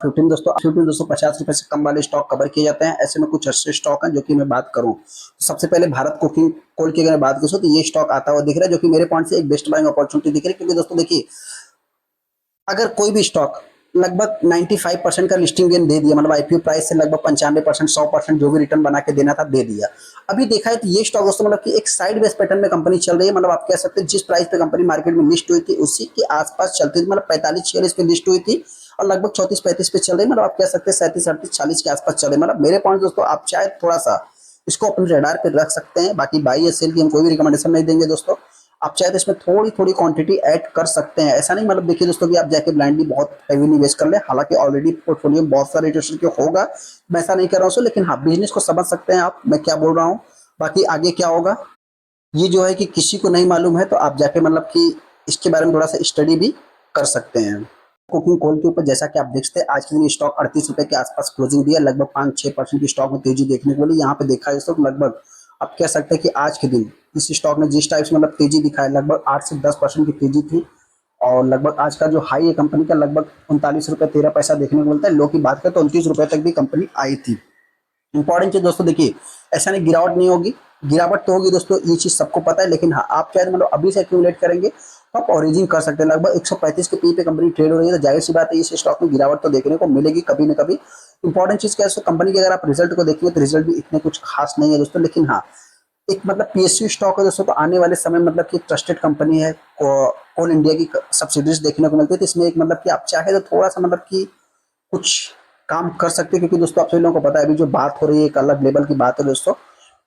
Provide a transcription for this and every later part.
15 दोस्तों 50 रुपए से कम वाले स्टॉक कवर किए जाते हैं। ऐसे में कुछ अच्छे स्टॉक हैं जो कि मैं बात करूं तो सबसे पहले भारत कोकिंग कोल की अगर मैं बात करूं तो ये स्टॉक आता हुआ दिख रहा है, जो कि मेरे पॉइंट से एक बेस्ट बाइंग अपॉर्चुनिटी दिख रही है। क्योंकि दोस्तों देखिए, अगर कोई भी स्टॉक लगभग 95% का लिस्टिंग गेन दे दिया, मतलब आईपीओ प्राइस से लगभग 95% 100% जो भी रिटर्न बना के देना था दे दिया। अभी देखा है तो ये स्टॉक दोस्तों मतलब कि एक साइड बेस पैटर्न में कंपनी चल रही है। मतलब आप कह सकते हैं जिस प्राइस पे कंपनी मार्केट में लिस्ट हुई थी उसी के आसपास चलती थी। मतलब 45-46 पे लिस्ट हुई थी और लगभग 34-35 पे चल रही है। मतलब आप कह सकते हैं 37-38-40 के आसपास चल रही है। मतलब मेरे पॉइंट दोस्तों आप चाहे थोड़ा सा इसको अपने रडार पे रख सकते हैं। बाकी बाई या सेल की हम कोई भी रिकमेंडेशन नहीं देंगे दोस्तों। आप चाहे तो इसमें थोड़ी थोड़ी क्वांटिटी ऐड कर सकते हैं। ऐसा नहीं मतलब देखिए दोस्तों कि आप जाके ब्लाइंडली बहुत हेवी निवेश कर ले। हालांकि ऑलरेडी पोर्टफोलियो में बहुत सारे इंटरेस्ट के होगा, मैं ऐसा नहीं कर रहा हूँ, लेकिन हाँ बिजनेस को समझ सकते हैं आप मैं क्या बोल रहा हूँ। बाकी आगे क्या होगा ये जो है कि किसी को नहीं मालूम है, तो आप जाके मतलब कि इसके बारे में थोड़ा सा स्टडी भी कर सकते हैं। कुकिंग कोल के ऊपर जैसा कि आप देख सकते हैं आज के दिन स्टॉक 38 रुपए के आसपास क्लोजिंग दिया। लगभग 5-6% की स्टॉक में तेजी देखने को मिली। यहाँ पे देखा है तो लगभग आप कह सकते हैं कि आज के दिन इस स्टॉक ने जिस टाइप से मतलब तेजी दिखाई, लगभग 8 से 10% की तेजी थी। और लगभग आज का जो हाई है कंपनी का लगभग 39 रुपए 13 पैसा देखने को मिलता है। लो की बात करें तो 29 रुपए तक भी कंपनी आई थी। इंपॉर्टेंट चीज दोस्तों देखिए, ऐसा नहीं गिरावट नहीं होगी, गिरावट तो होगी दोस्तों, ये चीज सबको पता है। लेकिन हाँ आप चाहे मतलब अभी से एक्यूमुलेट करेंगे तो आप ओरिजिन कर सकते हैं। लगभग 135 के पी पे कंपनी ट्रेड हो रही है, तो जाहिर सी बात है इस स्टॉक में गिरावट तो देखने को मिलेगी कभी न कभी। इंपॉर्टेंट चीज क्या है कंपनी के, अगर आप रिजल्ट को देखेंगे तो रिजल्ट भी इतने कुछ खास नहीं है दोस्तों। लेकिन हाँ एक मतलब पीएसयू स्टॉक है दोस्तों, तो आने वाले समय मतलब कि ट्रस्टेड कंपनी है, कोल इंडिया की सब्सिडीज देखने को मिलती है। तो इसमें एक मतलब कि आप चाहे तो थोड़ा सा मतलब कि कुछ काम कर सकते हैं। क्योंकि दोस्तों आप सभी लोगों को पता है अभी जो बात हो रही है एक अलग लेवल की बात है दोस्तों,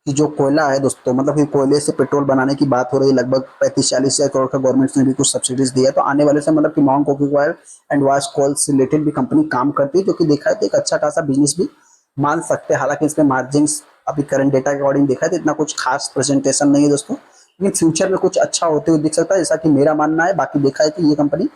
कि जो कोयला है दोस्तों, मतलब कि कोयले से पेट्रोल बनाने की बात हो रही है। लगभग 35-40 हजार करोड़ का गवर्नमेंट ने भी कुछ सब्सिडीज दिया है। तो आने वाले समय मतलब कि mount coking oil and wash coal से रिलेटेड भी कंपनी काम करती है, जो कि देखा है तो एक अच्छा खासा बिजनेस भी मान सकते हैं। हालांकि इसमें मार्जिन अभी करंट डेटा के अकॉर्डिंग देखा है तो इतना कुछ खास प्रेजेंटेशन नहीं है दोस्तों, लेकिन फ्यूचर में कुछ अच्छा होते हुए दिख सकता है, जैसा कि मेरा मानना है। बाकी देखा है कि ये कंपनी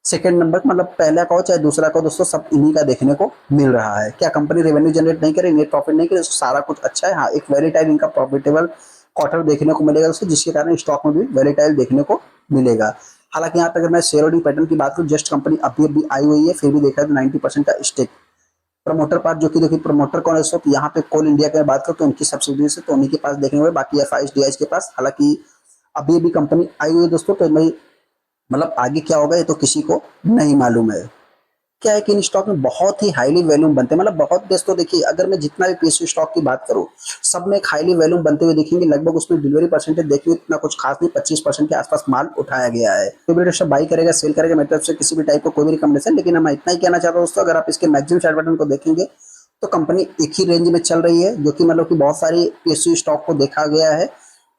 सेकंड नंबर मतलब पहला का हो चाहे दूसरा का हो दोस्तों, सब इन्हीं का देखने को मिल रहा है। क्या कंपनी रेवेन्यू जनरेट नहीं करे, नेट प्रॉफिट नहीं करे, दोस्तों सारा कुछ अच्छा है। हाँ एक वेरीटाइल इनका प्रॉफिटेबल क्वार्टर देखने को मिलेगा दोस्तों, जिसके कारण स्टॉक में भी वेरीटाइल देखने को मिलेगा। हालांकि यहाँ पे अगर मैं शेयर होल्डिंग पैटर्न की बात करूँ, जस्ट कंपनी अभी अभी आई हुई है, फिर भी देखा है तो 90% का स्टेक प्रमोटर पार्ट, जो कि देखिए प्रमोटर कौन है दोस्तों, तो यहाँ पे कोल इंडिया की बात करूँ तो उनकी सब्सिडी से तो उन्हीं के पास देखने को मिले, बाकी एफ आई डी के पास। हालांकि अभी अभी कंपनी आई हुई है दोस्तों, तो मैं मतलब आगे क्या होगा ये तो किसी को नहीं मालूम है। क्या है कि इन स्टॉक में बहुत ही हाईली वैल्यूम बनते हैं, मतलब बहुत बेस्ट। तो देखिए अगर मैं जितना भी पीएसयू स्टॉक की बात करूं, सब में एक हाईली वैल्यूम बनते हुए दिखेंगे। लगभग उसमें डिलीवरी परसेंटेज देखिए इतना कुछ खास नहीं, 25% के आसपास माल उठाया गया है। तो भी दोस्तों बाई करेगा सेल करेगा, मेरी तरफ से किसी भी टाइप का कोई भी रिकमेंडेशन, लेकिन मैं इतना ही कहना चाहता हूँ दोस्तों, अगर आप इसके मैक्सिमम चार्ट पैटर्न को देखेंगे तो कंपनी एक ही रेंज में चल रही है, जो कि मतलब कि बहुत सारी पीएसयू स्टॉक को देखा गया है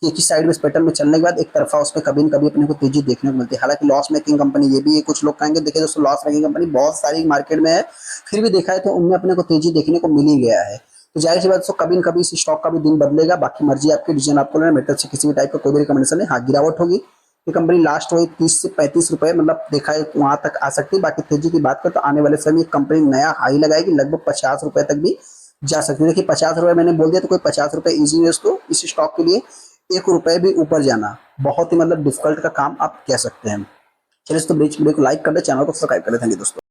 कि एक ही साइड में पैटर्न में चलने के बाद एक तरफा उसमें कभी न कभी अपने को तेजी देखने को मिलती है। हालांकि लॉस मेकिंग कंपनी ये भी है, कुछ लोग कहेंगे देखिए दोस्तों लॉस मेकिंग कंपनी बहुत सारी मार्केट में है, फिर भी देखा है तो उनमें अपने को तेजी देखने को मिल ही गया है। तो जाहिर सी बात दोस्तों कभी न कभी इस स्टॉक का भी दिन बदलेगा। बाकी मर्जी आपकी, डिसीजन आपको लेना, मेरे तरफ से किसी भी टाइप का कोई भी रिकमेंडेशन नहीं। हाँ गिरावट होगी, ये कंपनी लास्ट हुई 30 से 35 रुपए मतलब देखा है वहां तक आ सकती है। बाकी तेजी की बात करें तो आने वाले समय कंपनी नया हाई लगाएगी, लगभग 50 रुपए तक भी जा सकती है। देखिए 50 रुपए मैंने बोल दिया तो कोई 50 रुपए इजी है दोस्तों इस स्टॉक के लिए। 1 रुपए भी ऊपर जाना बहुत ही मतलब डिफिकल्ट का काम आप कह सकते हैं। चलिए तो ब्रिज वीडियो को लाइक कर दे, चैनल को सब्सक्राइब कर ले। थैंक यू दोस्तों।